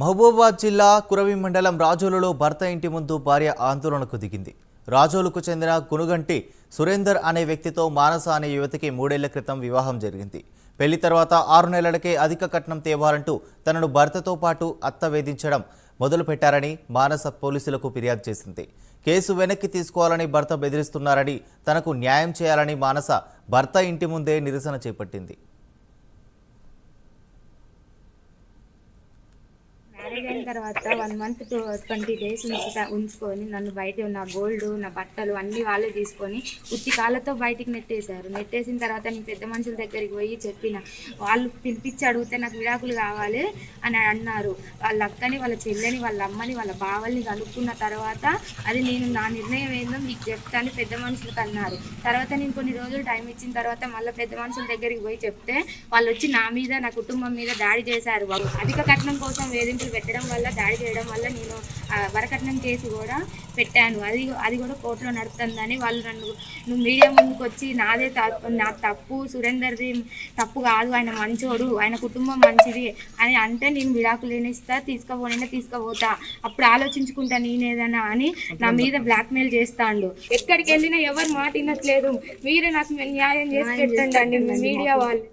మహబూబాబాద్ జిల్లా కురవి మండలం రాజోలులో భర్త ఇంటి ముందు భార్య ఆందోళనకు దిగింది. రాజోలుకు చెందిన కునుగంటి సురేందర్ అనే వ్యక్తితో మానస అనే యువతికి 3 ఏళ్ల క్రితం వివాహం జరిగింది. పెళ్లి తర్వాత 6 నెలలకే అధిక కట్నం తేవాలంటూ తనను భర్తతో పాటు అత్త వేధించడం మొదలుపెట్టారని మానస పోలీసులకు ఫిర్యాదు చేసింది. కేసు వెనక్కి తీసుకోవాలని భర్త బెదిరిస్తున్నారని, తనకు న్యాయం చేయాలని మానస భర్త ఇంటి ముందే నిరసన చేపట్టింది. మ్యారేజ్ అయిన తర్వాత 1 మంత్ 20 days ఉంచుకొని నన్ను బయట నా గోల్డ్ నా బట్టలు అన్నీ వాళ్ళే తీసుకొని ఉత్తి కాళ్ళతో బయటికి నెట్టేశారు. నెట్టేసిన తర్వాత నేను పెద్ద మనుషుల దగ్గరికి పోయి చెప్పిన. వాళ్ళు పిలిపించి అడిగితే నాకు విడాకులు కావాలి అని అన్నారు. వాళ్ళ అక్కని, వాళ్ళ చెల్లెని, వాళ్ళ అమ్మని, వాళ్ళ బావల్ని కనుక్కున్న తర్వాత అది నేను నా నిర్ణయం ఏందో మీకు చెప్తాను పెద్ద మనుషులకు అన్నారు. తర్వాత నేను కొన్ని రోజులు టైం ఇచ్చిన తర్వాత మళ్ళీ పెద్ద మనుషుల దగ్గరికి పోయి చెప్తే వాళ్ళు వచ్చి నా మీద, నా కుటుంబం మీద దాడి చేశారు. వాళ్ళు అధిక కట్నం కోసం వేధింపులు పెట్టడం వల్ల, దాడి చేయడం వల్ల నేను వరకట్నం కేసు కూడా పెట్టాను. అది కూడా కోర్టులో నడుస్తుందని వాళ్ళు నువ్వు మీడియా ముందుకు వచ్చి నా తప్పు, సురేందర్ది తప్పు కాదు, ఆయన మంచోడు, ఆయన కుటుంబం మంచిది అని అంటే నేను విడాకులు లేనిస్తా, తీసుకుపోతా, అప్పుడు ఆలోచించుకుంటా నేనేదన్నా అని నా మీద బ్లాక్మెయిల్ చేస్తాడు. ఎక్కడికి వెళ్ళినా ఎవరు మాట వినట్లేదు. మీరే నాకు న్యాయం చేసి పెట్టండి మీడియా వాళ్ళు.